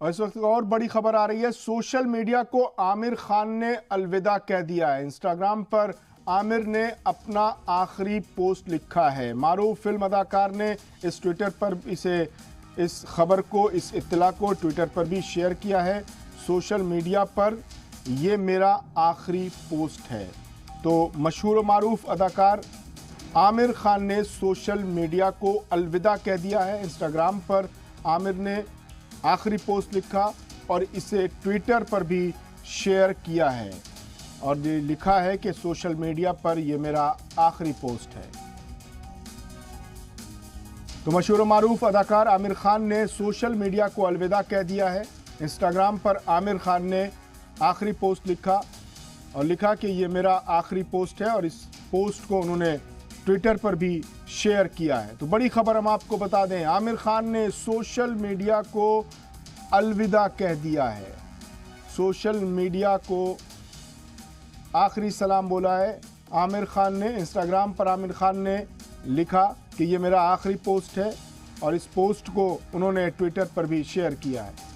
और इस वक्त और बड़ी खबर आ रही है। सोशल मीडिया को आमिर खान ने अलविदा कह दिया है। इंस्टाग्राम पर आमिर ने अपना आखिरी पोस्ट लिखा है। मारूफ फिल्म अदाकार ने इस ट्विटर पर इस खबर को, इस इत्तला को ट्विटर पर भी शेयर किया है। सोशल मीडिया पर ये मेरा आखिरी पोस्ट है। तो मशहूर व मारूफ अदाकार आमिर खान ने सोशल मीडिया को अलविदा कह दिया है। इंस्टाग्राम पर आमिर ने आखिरी पोस्ट लिखा और इसे ट्विटर पर भी शेयर किया है और ये लिखा है कि सोशल मीडिया पर यह मेरा आखिरी पोस्ट है। तो मशहूर मारूफ अदाकार आमिर खान ने सोशल मीडिया को अलविदा कह दिया है। इंस्टाग्राम पर आमिर खान ने आखिरी पोस्ट लिखा और लिखा कि ये मेरा आखिरी पोस्ट है और इस पोस्ट को उन्होंने ट्विटर पर भी शेयर किया है। तो बड़ी खबर हम आपको बता दें, आमिर खान ने सोशल मीडिया को अलविदा कह दिया है। सोशल मीडिया को आखिरी सलाम बोला है आमिर खान ने। इंस्टाग्राम पर आमिर खान ने लिखा कि ये मेरा आखिरी पोस्ट है और इस पोस्ट को उन्होंने ट्विटर पर भी शेयर किया है।